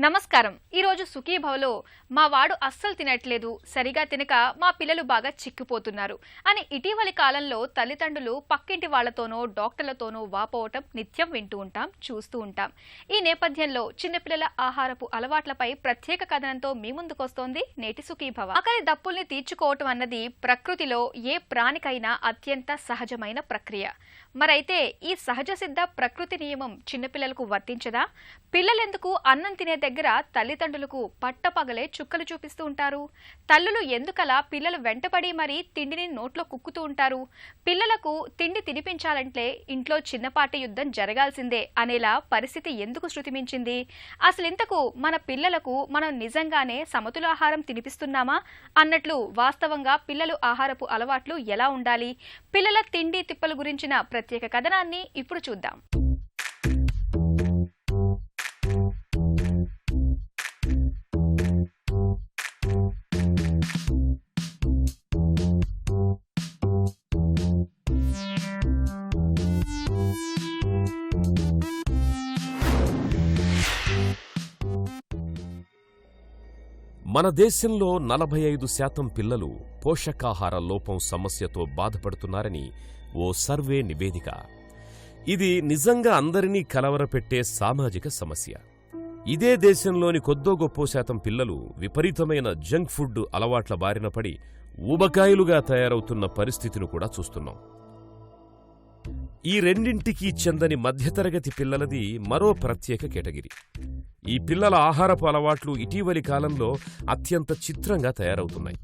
నమస్కారం. ఈరోజు సుఖీభవలో మా వాడు అస్సలు తినట్లేదు, సరిగా తినక మా పిల్లలు బాగా చిక్కిపోతున్నారు అని ఇటీవలి కాలంలో తల్లిదండ్రులు పక్కింటి వాళ్లతోనో డాక్టర్లతోనో వాపోవటం నిత్యం వింటూ ఉంటాం, చూస్తూ ఉంటాం. ఈ నేపథ్యంలో చిన్నపిల్లల ఆహారపు అలవాట్లపై ప్రత్యేక కథనంతో మీ ముందుకొస్తోంది నేటి సుఖీభవ. ఆకలి దప్పుల్ని తీర్చుకోవటం అన్నది ప్రకృతిలో ఏ ప్రాణికైనా అత్యంత సహజమైన ప్రక్రియ. మరైతే ఈ సహజ సిద్ధ ప్రకృతి నియమం చిన్నపిల్లలకు వర్తించదా? పిల్లలెందుకు అన్నం తినే దగ్గర తల్లిదండ్రులకు పట్టపగలే చుక్కలు చూపిస్తూ ఉంటారు? తల్లులు ఎందుకలా పిల్లలు వెంటపడి మరీ తిండిని నోట్లో కుక్కుతూ ఉంటారు? పిల్లలకు తిండి తినిపించాలంటే ఇంట్లో చిన్నపాటి యుద్ధం జరగాల్సిందే అనేలా పరిస్థితి ఎందుకు శృతిమించింది? అసలింతకు మన పిల్లలకు మనం నిజంగానే సమతులాహారం తినిపిస్తున్నామా అన్నట్లు వాస్తవంగా పిల్లలు ఆహారపు అలవాట్లు ఎలా ఉండాలి? పిల్లల తిండి తిప్పల గురించిన ప్రత్యేక కథనాన్ని ఇప్పుడు చూద్దాం. మన దేశంలో 45% పిల్లలు పోషకాహార లోపం సమస్యతో బాధపడుతున్నారని ఓ సర్వే నివేదిక. ఇది నిజంగా అందరినీ కలవరపెట్టే సామాజిక సమస్య. ఇదే దేశంలోని కొద్దో గొప్పో శాతం పిల్లలు విపరీతమైన జంక్ ఫుడ్ అలవాట్ల బారిన పడి ఊబకాయలుగా తయారవుతున్న పరిస్థితిని కూడా చూస్తున్నాం. ఈ రెండింటికీ చెందని మధ్యతరగతి పిల్లలది మరో ప్రత్యేక కేటగిరీ. ఈ పిల్లల ఆహారపు అలవాట్లు ఇటీవలి కాలంలో అత్యంత చిత్రంగా తయారవుతున్నాయి.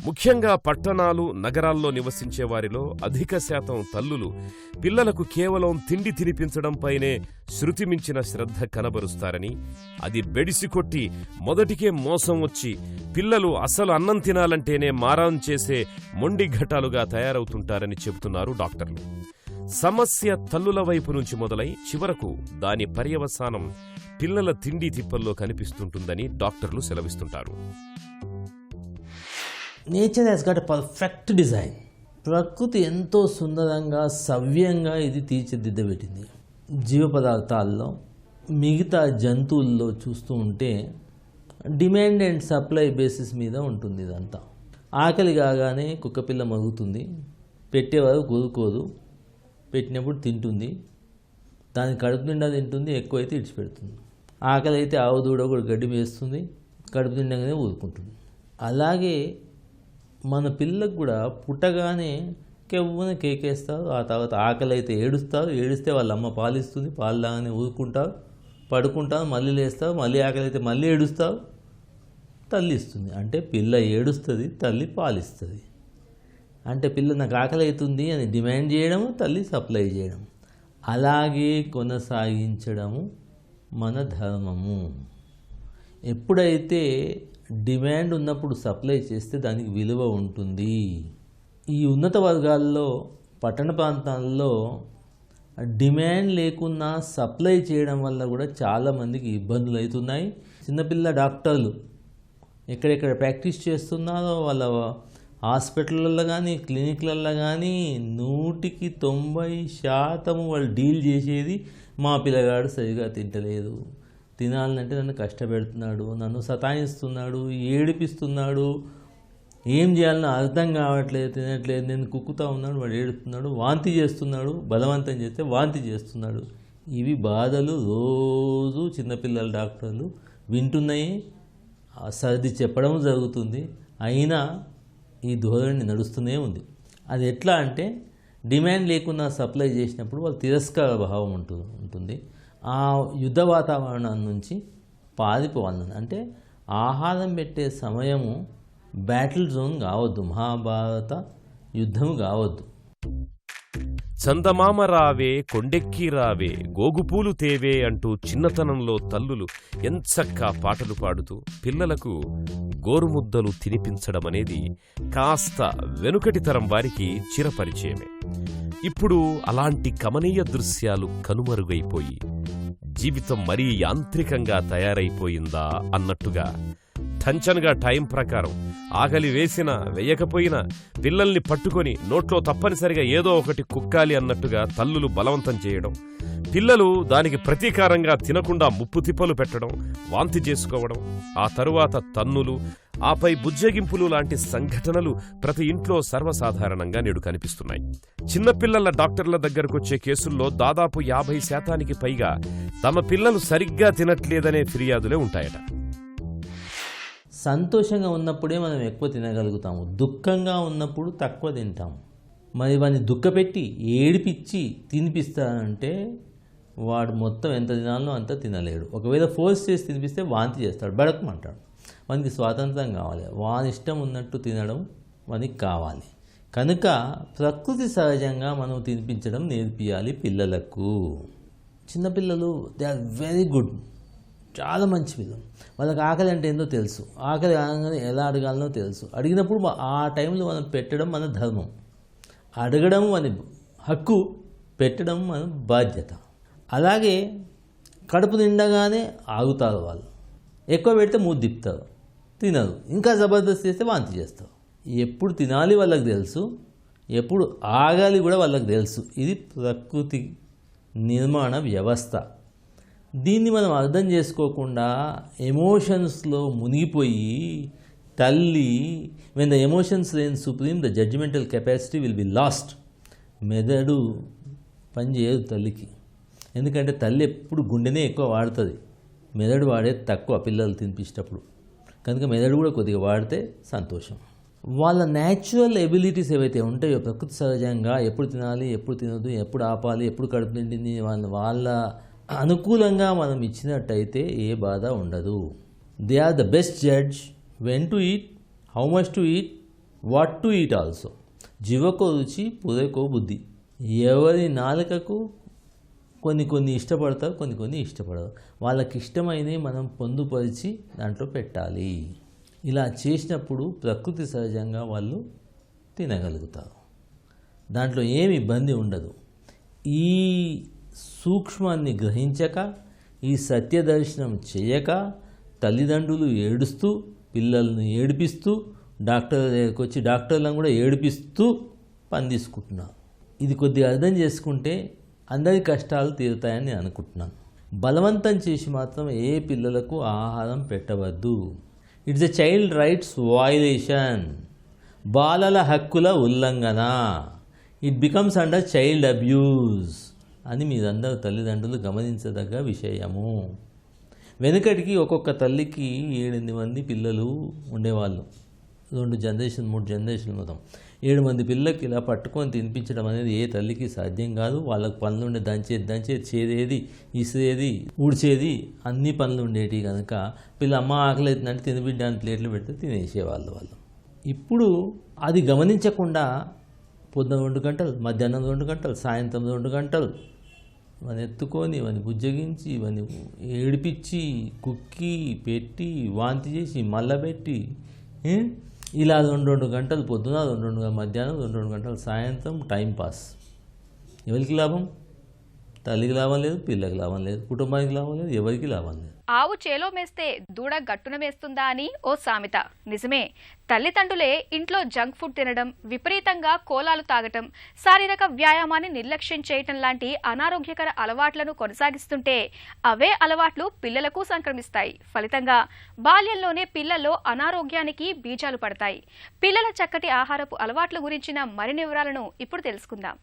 ముఖ్యంగా పట్టణాలు, నగరాల్లో నివసించే వారిలో అధిక శాతం తల్లులు పిల్లలకు కేవలం తిండి తినిపించడంపైనే శృతిమించిన శ్రద్ధ కనబరుస్తారని, అది బెడిసికొట్టి మొదటికే మోసం వచ్చి పిల్లలు అసలు అన్నం తినాలంటేనే మారాం చేసే మొండి ఘటాలుగా తయారవుతుంటారని చెబుతున్నారు డాక్టర్లు. సమస్య తల్లుల వైపు నుంచి మొదలై చివరకు దాని పర్యవసానం పిల్లల తిండి తిప్పల్లో కనిపిస్తుంటుందని డాక్టర్లు సెలవిస్తుంటారు. Nature has got a perfect design. ప్రకృతి ఎంతో సుందరంగా, సవ్యంగా ఇది తీర్చిదిద్దబెట్టింది. జీవ పదార్థాల్లో, మిగతా జంతువుల్లో చూస్తూ ఉంటే డిమాండ్ అండ్ సప్లై బేసిస్ మీద ఉంటుంది. ఇదంతా ఆకలి కాగానే కుక్కపిల్ల మరుగుతుంది, పెట్టేవారు కోరుకోదు, పెట్టినప్పుడు తింటుంది, దాని కడుపు నిండా తింటుంది, ఎక్కువైతే ఇడిచిపెడుతుంది. ఆకలి అయితే ఆవు దూడ కూడా గడ్డి వేస్తుంది, కడుపు నిండగానే ఊరుకుంటుంది. అలాగే మన పిల్లలకు కూడా పుట్టగానే కెవ్వున కేకేస్తారు, ఆ తర్వాత ఆకలి అయితే ఏడుస్తారు, ఏడిస్తే వాళ్ళ అమ్మ పాలిస్తుంది, పాలు లాగానే ఊరుకుంటారు, పడుకుంటారు, మళ్ళీ లేస్తారు, మళ్ళీ ఆకలి అయితే మళ్ళీ ఏడుస్తారు, తల్లి ఇస్తుంది. అంటే పిల్ల ఏడుస్తుంది, తల్లి పాలిస్తుంది. అంటే పిల్ల నాకు ఆకలి అవుతుంది అని డిమాండ్ చేయడము, తల్లి సప్లై చేయడం, అలాగే కొనసాగించడము మన ధర్మము. ఎప్పుడైతే డిమాండ్ ఉన్నప్పుడు సప్లై చేస్తే దానికి విలువ ఉంటుంది. ఈ ఉన్నత వర్గాల్లో, పట్టణ ప్రాంతాల్లో డిమాండ్ లేకున్నా సప్లై చేయడం వల్ల కూడా చాలామందికి ఇబ్బందులు అవుతున్నాయి. చిన్నపిల్ల డాక్టర్లు ఎక్కడెక్కడ ప్రాక్టీస్ చేస్తున్నారో వాళ్ళ హాస్పిటళ్ళల్లో కానీ, క్లినిక్లల్లో కానీ 100% వాళ్ళు డీల్ చేసేది మా పిల్లగాడు సరిగా తింటలేదు, తినాలంటే నన్ను కష్టపెడుతున్నాడు, నన్ను సతాయిస్తున్నాడు, ఏడిపిస్తున్నాడు, ఏం చేయాలనో అర్థం కావట్లేదు, తినట్లేదు, నేను కుక్కుతా ఉన్నాడు, వాడు ఏడుస్తున్నాడు, వాంతి చేస్తున్నాడు, బలవంతం చేస్తే వాంతి చేస్తున్నాడు. ఇవి బాధలు రోజు చిన్నపిల్లల డాక్టర్లు వింటున్నాయి, సర్ది చెప్పడం జరుగుతుంది. అయినా ఈ ధోరణి నడుస్తూనే ఉంది. అది ఎట్లా అంటే డిమాండ్ లేకుండా సప్లై చేసినప్పుడు వాళ్ళు తిరస్కార భావం ఉంటుంది. ఆ యుద్ధ వాతావరణం నుంచి పారిపోవాలని, అంటే ఆహారం పెట్టే సమయము బ్యాటిల్ జోన్ కావద్దు, మహాభారత యుద్ధం కావద్దు. చందమామ రావే, కొండెక్కి రావే, గోగుపూలు తేవే అంటూ చిన్నతనంలో తల్లులు ఎంచక్కా పాటలు పాడుతూ పిల్లలకు గోరుముద్దలు తినిపించడమనేది కాస్త వెనుకటి తరం వారికి చిరపరిచయమే. ఇప్పుడు అలాంటి కమనీయ దృశ్యాలు కనుమరుగైపోయి జీవితం మరీ యాంత్రికంగా తయారైపోయిందా అన్నట్టుగా ఠంచన్గా టైం ప్రకారం ఆకలి వేసినా వేయకపోయినా పిల్లల్ని పట్టుకొని నోట్లో తప్పనిసరిగా ఏదో ఒకటి కుక్కాలి అన్నట్టుగా తల్లులు బలవంతం చేయడం, పిల్లలు దానికి ప్రతీకారంగా తినకుండా ముప్పు తిప్పలు పెట్టడం, వాంతి చేసుకోవడం, ఆ తరువాత తన్నులు, ఆపై బుజ్జగింపులు లాంటి సంఘటనలు ప్రతి ఇంట్లో సర్వసాధారణంగా నేడు కనిపిస్తున్నాయి. చిన్నపిల్లల డాక్టర్ల దగ్గరకొచ్చే కేసుల్లో దాదాపు 50% పైగా తమ పిల్లలు సరిగ్గా తినట్లేదనే ఫిర్యాదులే ఉంటాయట. సంతోషంగా ఉన్నప్పుడే మనం ఎక్కువ తినగలుగుతాము, దుఃఖంగా ఉన్నప్పుడు తక్కువ తింటాము. మరి వాడిని దుఃఖపెట్టి ఏడిపించి తినిపిస్తానంటే వాడు మొత్తం ఎంత తినాలనో అంత తినలేడు. ఒకవేళ ఫోర్స్ చేసి తినిపిస్తే వాంతి చేస్తాడు, బడకమంటాడు. వానికి స్వాతంత్రం కావాలి, వాని ఇష్టం ఉన్నట్టు తినడం వానికి కావాలి. కనుక ప్రకృతి సహజంగా మనం తినిపించడం నేర్పియాలి పిల్లలకు. చిన్నపిల్లలు దే ఆర్ వెరీ గుడ్, చాలా మంచి పిల్లలు. వాళ్ళకి ఆకలి అంటే ఏందో తెలుసు, ఆకలి అనగానే ఎలా అడగాలనో తెలుసు. అడిగినప్పుడు ఆ టైంలో మనం పెట్టడం మన ధర్మం, అడగడం మన హక్కు, పెట్టడం మన బాధ్యత. అలాగే కడుపు నిండగానే ఆగుతారు వాళ్ళు, ఎక్కువ పెడితే మూడు దిప్పుతారు, తినరు, ఇంకా జబర్దస్త్ చేస్తే వాంతి చేస్తారు. ఎప్పుడు తినాలి వాళ్ళకి తెలుసు, ఎప్పుడు ఆగాలి కూడా వాళ్ళకి తెలుసు. ఇది ప్రకృతి నిర్మాణ వ్యవస్థ. దీన్ని మనం అర్థం చేసుకోకుండా ఎమోషన్స్లో మునిగిపోయి తల్లి, when the emotions rain supreme the judgemental capacity will be last. మెదడు పనిచేయదు తల్లికి, ఎందుకంటే తల్లి ఎప్పుడు గుండెనే ఎక్కువ వాడుతుంది, మెదడు వాడేది తక్కువ పిల్లలు తినిపించేటప్పుడు. కనుక మెదడు కూడా కొద్దిగా వాడితే సంతోషం. వాళ్ళ న్యాచురల్ ఎబిలిటీస్ ఏవైతే ఉంటాయో ప్రకృతి సహజంగా ఎప్పుడు తినాలి, ఎప్పుడు తినొద్దు, ఎప్పుడు ఆపాలి, ఎప్పుడు కడుపు నిండింది, వాళ్ళ అనుకూలంగా మనం ఇచ్చినట్టయితే ఏ బాధ ఉండదు. They are the best judge when to eat, how much to eat, what to eat also. జీవకో రుచి పురేకో బుద్ధి. ఎవరి నాలుకకు కొన్ని ఇష్టపడతారు, కొన్ని ఇష్టపడరు. వాళ్ళకి ఇష్టమైనవి మనం పొందుపరిచి దాంట్లో పెట్టాలి. ఇలా చేసినప్పుడు ప్రకృతి సహజంగా వాళ్ళు తినగలుగుతారు, దాంట్లో ఏమి ఇబ్బంది ఉండదు. ఈ సూక్ష్మాన్ని గ్రహించక, ఈ సత్యదర్శనం చేయక తల్లిదండ్రులు ఏడుస్తూ, పిల్లల్ని ఏడిపిస్తూ, డాక్టర్ దగ్గరికి వచ్చి డాక్టర్లను కూడా ఏడిపిస్తూ పని తీసుకుంటున్నారు. ఇది కొద్దిగా అర్థం చేసుకుంటే అందరి కష్టాలు తీరుతాయని నేను అనుకుంటున్నాను. బలవంతం చేసి మాత్రం ఏ పిల్లలకు ఆహారం పెట్టవద్దు. It's a child rights violation, బాలల హక్కుల ఉల్లంఘన. It becomes under child abuse అని మీరందరూ తల్లిదండ్రులు గమనించదగ్గ విషయము. వెనుకటికి ఒక్కొక్క తల్లికి 7-8 మంది పిల్లలు ఉండేవాళ్ళు. 2 జనరేషన్ 3 జనరేషన్లు మొత్తం 7 మంది పిల్లలకి ఇలా పట్టుకొని తినిపించడం అనేది ఏ తల్లికి సాధ్యం కాదు. వాళ్ళకి పనులు ఉండే దంచేది, చేదేది, ఇసిరేది, ఊడ్చేది, అన్ని పనులు ఉండేవి. కనుక పిల్ల అమ్మ ఆకలి అవుతుందంటే తినిపించడానికి ప్లేట్లు పెడితే తినేసేవాళ్ళు వాళ్ళు. ఇప్పుడు అది గమనించకుండా పొద్దున 2 గంటలు, మధ్యాహ్నం 2 గంటలు, సాయంత్రం 2 గంటలు ఇవన్నీ ఎత్తుకొని, ఇవన్నీ బుజ్జగించి, ఇవన్నీ ఏడిపించి, కుక్కి పెట్టి, వాంతి చేసి, మళ్ళా పెట్టి, ఇలా 2 గంటలు పొద్దున, 2 గంటలు మధ్యాహ్నం, 2 గంటలు సాయంత్రం టైం పాస్. ఎవరికి లాభం? తల్లికి లాభం లేదు, పిల్లకి లాభం లేదు, కుటుంబానికి లాభం లేదు, ఎవరికి లాభం లేదు. ఆవు చేలో మేస్తే దూడ గట్టున మేస్తుందా అని ఓ సామెత నిజమే. తల్లిదండ్రులే ఇంట్లో జంక్ ఫుడ్ తినడం, విపరీతంగా కోలాలు తాగటం, శారీరక వ్యాయామాన్ని నిర్లక్ష్యం చేయటం లాంటి అనారోగ్యకర అలవాట్లను కొనసాగిస్తుంటే అవే అలవాట్లు పిల్లలకు సంక్రమిస్తాయి. ఫలితంగా బాల్యంలోనే పిల్లల్లో అనారోగ్యానికి బీజాలు పడతాయి. పిల్లల చక్కటి ఆహారపు అలవాట్ల గురించిన మరిన్ని వివరాలను ఇప్పుడు తెలుసుకుందాం.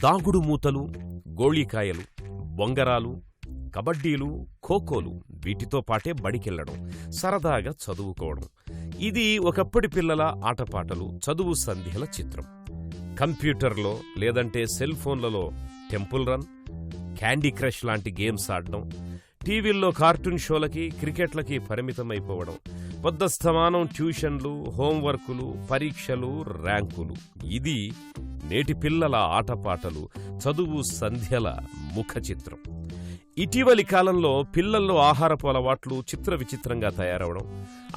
దాగుడు మూతలు, గోళీకాయలు, బొంగరాలు, కబడ్డీలు, ఖోఖోలు, వీటితో పాటే బడికెళ్లడం, సరదాగా చదువుకోవడం, ఇది ఒకప్పటి పిల్లల ఆటపాటలు, చదువు సంధ్యల చిత్రం. కంప్యూటర్లో లేదంటే సెల్ ఫోన్లలో టెంపుల్ రన్, క్యాండీ క్రష్ లాంటి గేమ్స్ ఆడడం, టీవీల్లో కార్టూన్ షోలకి, క్రికెట్లకి పరిమితమైపోవడం, వద్దస్తమానం ట్యూషన్లు, హోంవర్కులు, పరీక్షలు, ర్యాంకులు, ఇది నేటి పిల్లల ఆటపాటలు, చదువు సంధ్యల ముఖ చిత్రం. ఇటీవలి కాలంలో పిల్లల్లో ఆహారపు అలవాట్లు చిత్ర విచిత్రంగా తయారవడం,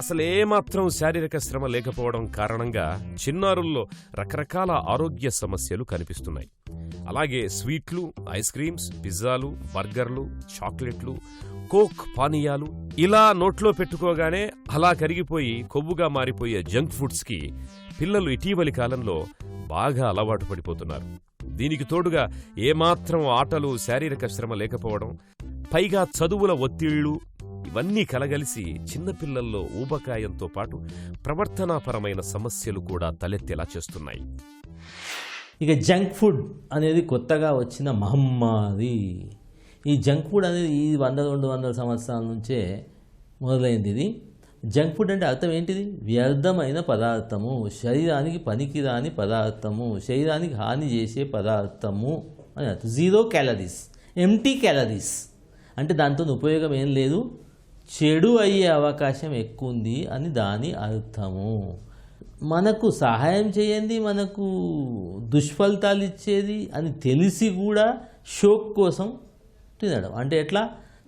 అసలేమాత్రం శారీరక శ్రమ లేకపోవడం కారణంగా చిన్నారుల్లో రకరకాల ఆరోగ్య సమస్యలు కనిపిస్తున్నాయి. అలాగే స్వీట్లు, ఐస్ క్రీమ్స్, పిజ్జాలు, బర్గర్లు, చాక్లెట్లు, కోక్ పానీయాలు ఇలా నోట్లో పెట్టుకోగానే అలా కరిగిపోయి కొవ్వుగా మారిపోయే జంక్ ఫుడ్స్కి పిల్లలు ఇటీవలి కాలంలో బాగా అలవాటు పడిపోతున్నారు. దీనికి తోడుగా ఏమాత్రం ఆటలు, శారీరక శ్రమ లేకపోవడం, పైగా చదువుల ఒత్తిళ్లు ఇవన్నీ కలగలిసి చిన్నపిల్లల్లో ఊబకాయంతో పాటు ప్రవర్తనాపరమైన సమస్యలు కూడా తలెత్తేలా చేస్తున్నాయి. ఇక జంక్ ఫుడ్ అనేది కొత్తగా వచ్చిన మహమ్మారి. ఈ జంక్ ఫుడ్ అనేది ఈ 100-200 సంవత్సరాల నుంచే మొదలైంది. ఇది జంక్ ఫుడ్ అంటే అర్థం ఏంటిది? వ్యర్థమైన పదార్థము, శరీరానికి పనికిరాని పదార్థము, శరీరానికి హాని చేసే పదార్థము అని అర్థం. 0 క్యాలరీస్, ఎంటీ క్యాలరీస్ అంటే దాంతో ఉపయోగం ఏం లేదు, చెడు అయ్యే అవకాశం ఎక్కువ ఉంది అని దాని అర్థము. మనకు సహాయం చేయండి, మనకు దుష్ఫలితాలు ఇచ్చేది అని తెలిసి కూడా షోక్ కోసం తినడం. అంటే ఎట్లా?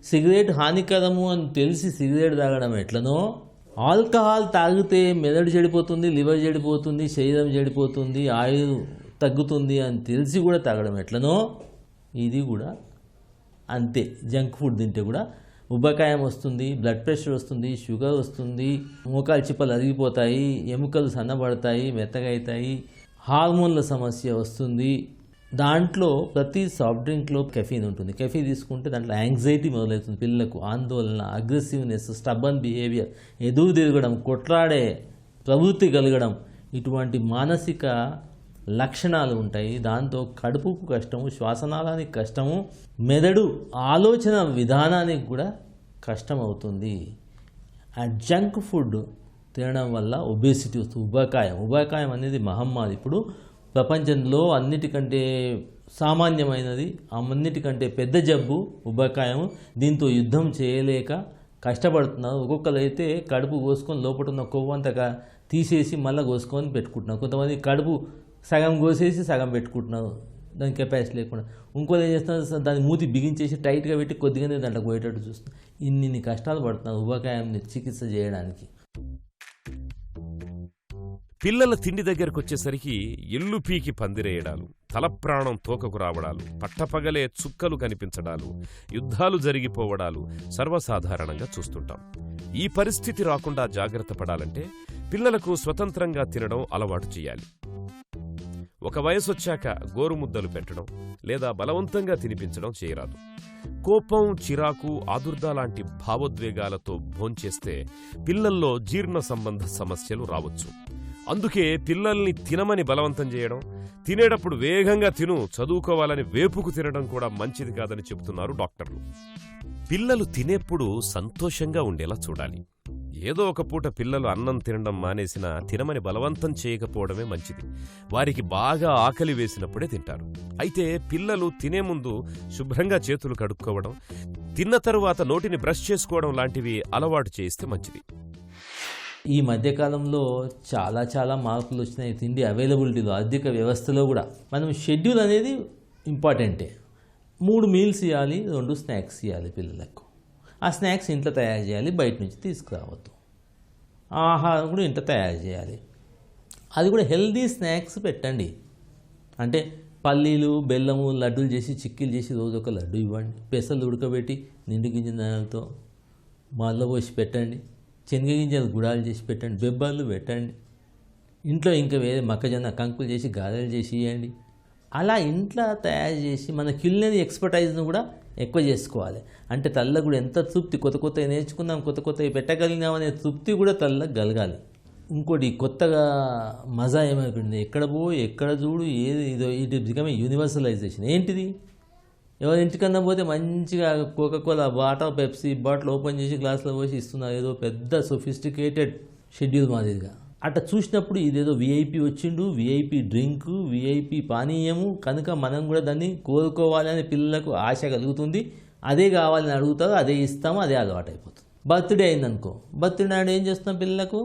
సిగరెట్ హానికరము అని తెలిసి సిగరెట్ తాగడం ఎట్లనో, ఆల్కహాల్ తాగితే మెదడు చెడిపోతుంది, లివర్ చెడిపోతుంది, శరీరం చెడిపోతుంది, ఆయువు తగ్గుతుంది అని తెలిసి కూడా తాగడం ఎట్లనో ఇది కూడా అంతే. జంక్ ఫుడ్ తింటే కూడా ఉబ్బకాయం వస్తుంది, బ్లడ్ ప్రెషర్ వస్తుంది, షుగర్ వస్తుంది, మోకాలు చిప్పలు అరిగిపోతాయి, ఎముకలు సన్నబడతాయి, మెత్తగా అవుతాయి, హార్మోన్ల సమస్య వస్తుంది. దాంట్లో ప్రతి సాఫ్ట్ డ్రింక్లో కెఫీన్ ఉంటుంది. కెఫీన్ తీసుకుంటే దాంట్లో యాంగ్జైటీ మొదలవుతుంది, పిల్లలకు ఆందోళన, అగ్రెసివ్నెస్, స్టబన్ బిహేవియర్, ఎదురు తిరగడం, కొట్లాడే ప్రవృత్తి కలగడం, ఇటువంటి మానసిక లక్షణాలు ఉంటాయి. దాంతో కడుపుకు కష్టము, శ్వాసనాళానికి కష్టము, మెదడు ఆలోచన విధానానికి కూడా కష్టం అవుతుంది. ఆ జంక్ ఫుడ్ తినడం వల్ల ఒబేసిటీ వస్తుంది, ఉబకాయం అనేది మహమ్మారి. ఇప్పుడు ప్రపంచంలో అన్నిటికంటే సామాన్యమైనది, అన్నిటికంటే పెద్ద జబ్బు ఉబకాయం. దీంతో యుద్ధం చేయలేక కష్టపడుతున్నారు. ఒక్కొక్కరు అయితే కడుపు కోసుకొని లోపల ఉన్న కొవ్వంతగా తీసేసి మళ్ళీ కోసుకొని పెట్టుకుంటున్నారు. కొంతమంది కడుపు సగం కోసేసి సగం పెట్టుకుంటున్నారు దాని కెపాసిటీ లేకుండా. ఇంకోటి ఏం చేస్తున్నారు, దాన్ని మూతి బిగించేసి టైట్గా పెట్టి కొద్దిగానే దాంట్లో పోయేటట్టు చూస్తున్నారు. ఇన్ని కష్టాలు పడుతున్నారు ఉబకాయాన్ని చికిత్స చేయడానికి. పిల్లల తిండి దగ్గరకు వచ్చేసరికి ఎల్లు పీకి పందిరేయడాలు, తలప్రాణం తోకకు రావడాలు, పట్టపగలే చుక్కలు కనిపించడాలు, యుద్ధాలు జరిగిపోవడాలు సర్వసాధారణంగా చూస్తుంటాం. ఈ పరిస్థితి రాకుండా జాగ్రత్త పడాలంటే పిల్లలకు స్వతంత్రంగా తినడం అలవాటు చేయాలి. ఒక వయసొచ్చాక గోరుముద్దలు పెట్టడం లేదా బలవంతంగా తినిపించడం చేయరాదు. కోపం, చిరాకు, ఆదుర్ద లాంటి భావోద్వేగాలతో భోంచేస్తే పిల్లల్లో జీర్ణ సంబంధ సమస్యలు రావచ్చు. అందుకే పిల్లల్ని తినమని బలవంతం చేయడం, తినేటప్పుడు వేగంగా తిను, చదువుకోవాలని వేపుకు తినడం కూడా మంచిది కాదని చెబుతున్నారు డాక్టర్లు. పిల్లలు తినేప్పుడు సంతోషంగా ఉండేలా చూడాలి. ఏదో ఒక పూట పిల్లలు అన్నం తినడం మానేసినా తినమని బలవంతం చేయకపోవడమే మంచిది. వారికి బాగా ఆకలి వేసినప్పుడే తింటారు. అయితే పిల్లలు తినే ముందు శుభ్రంగా చేతులు కడుక్కోవడం, తిన్న తరువాత నోటిని బ్రష్ చేసుకోవడం లాంటివి అలవాటు చేయిస్తే మంచిది. ఈ మధ్యకాలంలో చాలా మార్పులు వచ్చినాయి తిండి అవైలబిలిటీలో, ఆర్థిక వ్యవస్థలో కూడా. మనం షెడ్యూల్ అనేది ఇంపార్టెంటే. 3 మీల్స్ ఇవ్వాలి, 2 స్నాక్స్ ఇవ్వాలి పిల్లలకు. ఆ స్నాక్స్ ఇంట్లో తయారు చేయాలి, బయట నుంచి తీసుకురావద్దు. ఆహారం కూడా ఇంట్లో తయారు చేయాలి. అది కూడా హెల్దీ స్నాక్స్ పెట్టండి. అంటే పల్లీలు, బెల్లము, లడ్డూలు చేసి, చిక్కీలు చేసి రోజు ఒక లడ్డు ఇవ్వండి. పెసలు ఉడకబెట్టి నిండు గింజలతో మాల్లో పోసి పెట్టండి. శనగ గింజలు గుడాలు చేసి పెట్టండి, బెబ్బర్లు పెట్టండి. ఇంట్లో ఇంకా వేరే మొక్కజొన్న కంకులు చేసి గారెలు చేసి ఇవ్వండి. అలా ఇంట్లో తయారు చేసి మన క్యులినరీ ఎక్స్పర్టైజ్ను కూడా ఎక్కువ చేసుకోవాలి. అంటే తల్లకు కూడా ఎంత తృప్తి, కొత్త నేర్చుకుందాం, కొత్త పెట్టగలిగినామనే తృప్తి కూడా తల్లకు కలగాలి. ఇంకోటి కొత్తగా మజా ఏమైపోయింది, ఎక్కడ చూడు ఏది ఇదో, ఇట్ బికమ్ యూనివర్సలైజేషన్. ఏంటిది? ఎవరి ఇంటికన్నా పోతే మంచిగా Coca Cola bottle, Pepsi bottle open చేసి గ్లాసులో పోసి ఇస్తున్నారు, ఏదో పెద్ద సొఫిస్టికేటెడ్ షెడ్యూల్ మాదిరిగా. అట్లా చూసినప్పుడు ఇదేదో విఐపి వచ్చిండు, విఐపి డ్రింకు, విఐపి పానీయము, కనుక మనం కూడా దాన్ని కోరుకోవాలని పిల్లలకు ఆశ కలుగుతుంది. అదే కావాలని అడుగుతారు, అదే ఇస్తాము, అదే అలవాటు అయిపోతుంది. బర్త్డే అయిందనుకో, బర్త్డే నాడు ఏం చేస్తాం, పిల్లలకు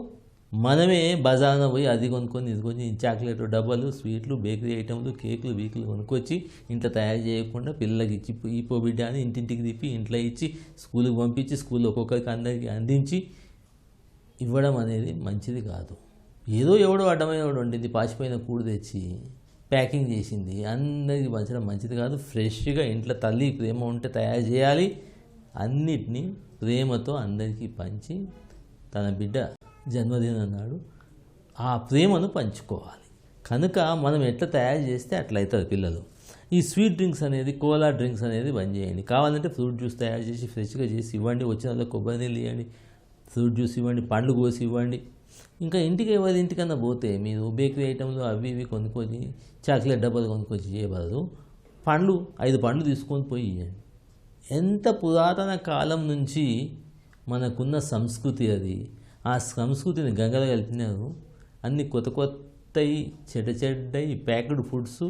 మనమే బజార్న పోయి అది కొనుక్కొని ఇది కొని చాక్లెట్ డబ్బాలు స్వీట్లు బేకరీ ఐటమ్లు కేకులు వీకులు కొనుక్కొచ్చి ఇంట్లో తయారు చేయకుండా పిల్లలకి ఇచ్చి ఈ బిడ్డ అని ఇంటింటికి తిప్పి ఇంట్లో ఇచ్చి స్కూల్కి పంపించి స్కూల్లో ఒక్కొక్కరికి అందరికీ అందించి ఇవ్వడం అనేది మంచిది కాదు. ఏదో ఎవడో అడ్డమైన వండింది పాచిపోయిన కూడు తెచ్చి ప్యాకింగ్ చేసింది అందరికీ పంచడం మంచిది కాదు. ఫ్రెష్గా ఇంట్లో తల్లి ప్రేమ ఉంటే తయారు చేయాలి. అన్నిటినీ ప్రేమతో అందరికీ పంచి తన బిడ్డ జన్మదినం నాడు ఆ ప్రేమను పంచుకోవాలి. కనుక మనం ఎట్లా తయారు చేస్తే అట్లా అవుతుంది పిల్లలు. ఈ స్వీట్ డ్రింక్స్ అనేది కోలా డ్రింక్స్ అనేది బంద్ చేయండి. కావాలంటే ఫ్రూట్ జ్యూస్ తయారు చేసి ఫ్రెష్గా చేసి ఇవ్వండి. వచ్చిన వాళ్ళకి కొబ్బరి నీళ్ళు ఇవ్వండి, ఫ్రూట్ జ్యూస్ ఇవ్వండి, పండ్లు కోసి ఇవ్వండి. ఇంకా ఇంటికి ఎవరి ఇంటికన్నా పోతే మీరు బేకరీ ఐటమ్లు అవి ఇవి కొనుక్కొని చాక్లెట్ డబ్బాలు కొనుక్కొచ్చి చేయబడదు. పండ్లు 5 పండ్లు తీసుకొని పోయి ఇవ్వండి. ఎంత పురాతన కాలం నుంచి మనకున్న సంస్కృతి అది. ఆ సంస్కృతిని గంగలో కలిపినారు. అన్ని కొత్తయి చెడ్డయి ప్యాక్డ్ ఫుడ్స్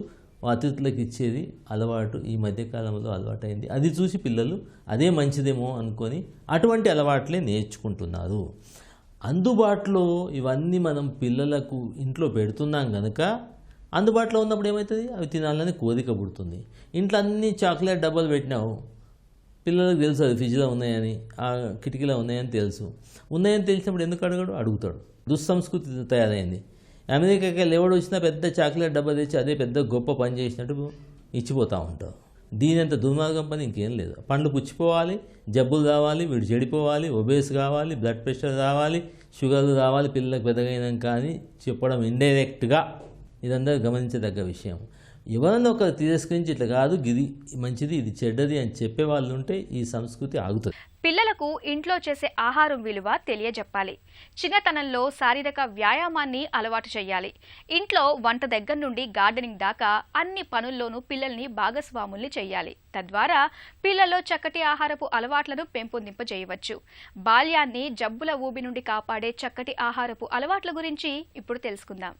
అతిథులకు ఇచ్చేది అలవాటు ఈ మధ్యకాలంలో అలవాటైంది. అది చూసి పిల్లలు అదే మంచిదేమో అనుకొని అటువంటి అలవాట్లే నేర్చుకుంటున్నారు. అందుబాటులో ఇవన్నీ మనం పిల్లలకు ఇంట్లో పెడుతున్నాం కనుక అందుబాటులో ఉన్నప్పుడు ఏమవుతుంది, అవి తినాలని కోరిక పుడుతుంది. ఇంట్లో అన్ని చాక్లెట్ డబ్బాలు పెట్టినావు, పిల్లలకు తెలుసు అది ఫ్రిడ్జ్లో ఉన్నాయని, ఆ కిటికీలో ఉన్నాయని తెలుసు. ఉన్నాయని తెలిసినప్పుడు ఎందుకు అడుగుతాడు. దుస్సంస్కృతి తయారైంది. అమెరికాకి ఎవడు వచ్చినా పెద్ద చాక్లెట్ డబ్బా తెచ్చి అదే పెద్ద గొప్ప పని చేసినట్టు ఇచ్చిపోతూ ఉంటారు. దీనంత దుర్మార్గం పని ఇంకేం లేదు. పండ్లు పుచ్చిపోవాలి, జబ్బులు రావాలి, వీడు చెడిపోవాలి, ఒబేస్ కావాలి, బ్లడ్ ప్రెషర్ రావాలి, షుగర్లు రావాలి పిల్లలకు పెద్దగైనాక కానీ చెప్పడం ఇండైరెక్ట్గా ఇదంతా గమనించదగ్గ విషయం. ఎవరన్నా ఒకరు తిరస్కరించి ఇట్లా కాదు ఇది మంచిది ఇది చెడ్డది అని చెప్పే వాళ్ళు ఉంటే ఈ సంస్కృతి ఆగుతుంది. పిల్లలకు ఇంట్లో చేసే ఆహారం విలువ తెలియజెప్పాలి. చిన్నతనంలో శారీరక వ్యాయామాన్ని అలవాటు చేయాలి. ఇంట్లో వంట దగ్గర నుండి గార్డెనింగ్ దాకా అన్ని పనుల్లోనూ పిల్లల్ని భాగస్వాముల్ని చేయాలి. తద్వారా పిల్లల్లో చక్కటి ఆహారపు అలవాట్లను పెంపొందింపజేయవచ్చు. బాల్యాన్ని జబ్బుల ఊబి నుండి కాపాడే చక్కటి ఆహారపు అలవాట్ల గురించి ఇప్పుడు తెలుసుకుందాం.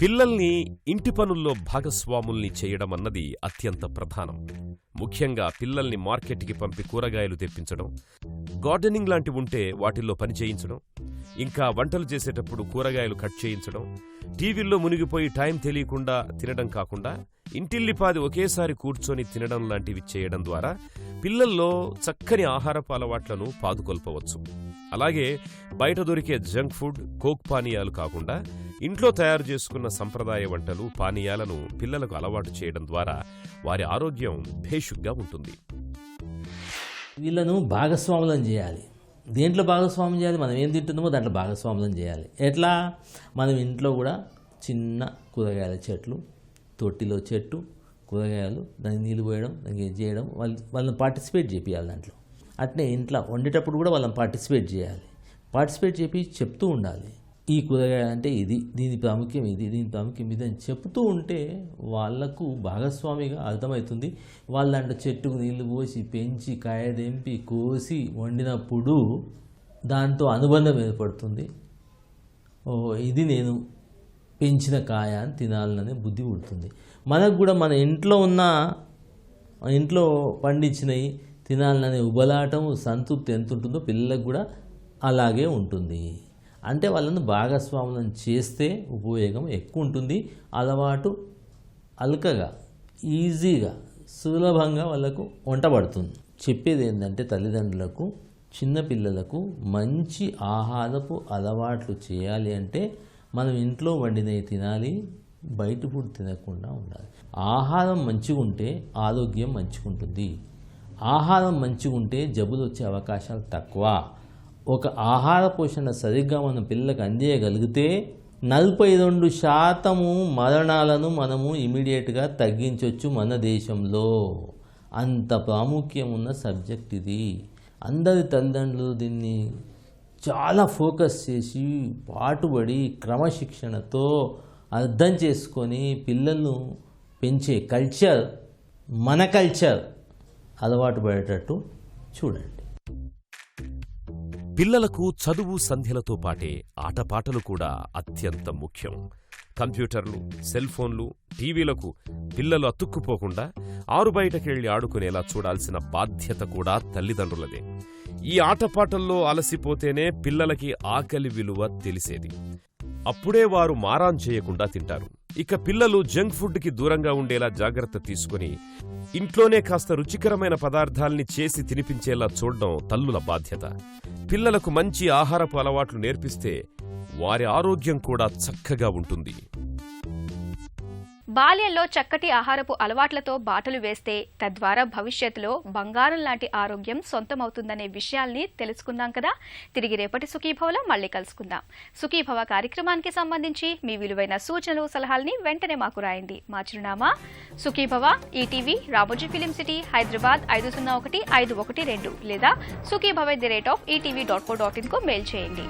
పిల్లల్ని ఇంటి పనుల్లో భాగస్వాముల్ని చేయడం అన్నది అత్యంత ప్రధానం. ముఖ్యంగా పిల్లల్ని మార్కెట్కి పంపి కూరగాయలు తెప్పించడం, గార్డెనింగ్ లాంటివి ఉంటే వాటిల్లో పని చేయించడం, ఇంకా వంటలు చేసేటప్పుడు కూరగాయలు కట్ చేయించడం, టీవీల్లో మునిగిపోయి టైం తెలియకుండా తినడం కాకుండా ఇంటిల్లిపాది ఒకేసారి కూర్చొని తినడం లాంటివి చేయడం ద్వారా పిల్లల్లో చక్కని ఆహారపు అలవాట్లను పాదుకొల్పవచ్చు. అలాగే బయట దొరికే జంక్ ఫుడ్, కోక్ పానీయాలు కాకుండా ఇంట్లో తయారు చేసుకున్న సంప్రదాయ వంటలు, పానీయాలను పిల్లలకు అలవాటు చేయడం ద్వారా వారి ఆరోగ్యం భేషుగ్గా ఉంటుంది. వీళ్ళను భాగస్వాములను చేయాలి. దేంట్లో భాగస్వామ్యం చేయాలి? మనం ఏం తింటున్నామో దాంట్లో భాగస్వామ్యం చేయాలి. ఎట్లా? మనం ఇంట్లో కూడా చిన్న కూరగాయల చెట్లు, తొట్టిలో చెట్టు, కూరగాయలు, దానికి నీళ్ళు పోయడం, దానికి చేయడం, వాళ్ళని పార్టిసిపేట్ చేయాలి దాంట్లో. అట్నే ఇంట్లో వండేటప్పుడు కూడా వాళ్ళని పార్టిసిపేట్ చేయాలి. పార్టిసిపేట్ చేసి చెప్తూ ఉండాలి. ఈ కూరగాయ అంటే ఇది, దీని ప్రాముఖ్యం ఇది, దీని ప్రాముఖ్యం ఇది అని చెప్తూ ఉంటే వాళ్లకు భాగస్వామిగా అర్థమవుతుంది. వాళ్ళ దాంట్లో చెట్టుకు నీళ్లు పోసి పెంచి కాయ తెంపి కోసి వండినప్పుడు దాంతో అనుబంధం ఏర్పడుతుంది. ఇది నేను పెంచిన కాయ అని తినాలనే బుద్ధి పుడుతుంది. మనకు కూడా మన ఇంట్లో పండించినవి తినాలనే ఉబలాటం, సంతృప్తి ఎంత ఉంటుందో పిల్లలకు కూడా అలాగే ఉంటుంది. అంటే వాళ్ళని భాగస్వాములను చేస్తే ఉపయోగం ఎక్కువ ఉంటుంది. అలవాటు అల్కగా, ఈజీగా, సులభంగా వాళ్ళకు వంటబడుతుంది. చెప్పేది ఏంటంటే తల్లిదండ్రులకు చిన్నపిల్లలకు మంచి ఆహారపు అలవాట్లు చేయాలి అంటే మనం ఇంట్లో వండినవి తినాలి, బయట ఫుడ్ తినకుండా ఉండాలి. ఆహారం మంచిగా ఉంటే ఆరోగ్యం మంచిగా ఉంటుంది. ఆహారం మంచిగా ఉంటే జబ్బులు వచ్చే అవకాశాలు తక్కువ. ఒక ఆహార పోషణ సరిగ్గా మనం పిల్లలకు అందియగలిగితే 42% మరణాలను మనము ఇమీడియట్గా తగ్గించవచ్చు మన దేశంలో. అంత ప్రాముఖ్యం ఉన్న సబ్జెక్ట్ ఇది. అందరి తల్లిదండ్రులు దీన్ని చాలా ఫోకస్ చేసి పాటుపడి క్రమశిక్షణతో అర్థం చేసుకొని పిల్లలను పెంచే కల్చర్, మన కల్చర్ అలవాటు పడేటట్టు చూడండి. పిల్లలకు చదువు సంధ్యలతో పాటే ఆటపాటలు కూడా అత్యంత ముఖ్యం. కంప్యూటర్లు, సెల్ ఫోన్లు, టీవీలకు పిల్లలు అతుక్కుపోకుండా ఆరుబయటకెళ్లి ఆడుకునేలా చూడాల్సిన బాధ్యత కూడా తల్లిదండ్రులదే. ఈ ఆటపాటల్లో అలసిపోతేనే పిల్లలకి ఆకలి విలువ తెలిసేది. అప్పుడే వారు మారాన్ చేయకుండా తింటారు. ఇక పిల్లలు జంక్ ఫుడ్కి దూరంగా ఉండేలా జాగ్రత్త తీసుకుని ఇంట్లోనే కాస్త రుచికరమైన పదార్థాల్ని చేసి తినిపించేలా చూడడం తల్లుల బాధ్యత. పిల్లలకు మంచి ఆహారపు అలవాట్లు నేర్పిస్తే వారి ఆరోగ్యం కూడా చక్కగా ఉంటుంది. బాల్యంలో చక్కటి ఆహారపు అలవాట్లతో బాటలు వేస్తే తద్వారా భవిష్యత్తులో బంగారం లాంటి ఆరోగ్యం సొంతమవుతుందనే విషయాల్ని తెలుసుకుందాం కదా. తిరిగి రేపటి సుఖీభవలో మళ్ళీ కలుసుకుందాం. సుఖీభవ కార్యక్రమానికి సంబంధించి మీ విలువైన సూచనలు, సలహాల్ని వెంటనే మాకు రాయండి. మా చిరునామా Sukhibhava, ETV, Ramoji film city, Hyderabad 501-512 లేదా sukhibhava@etv.co.in కు మెయిల్ చేయండి.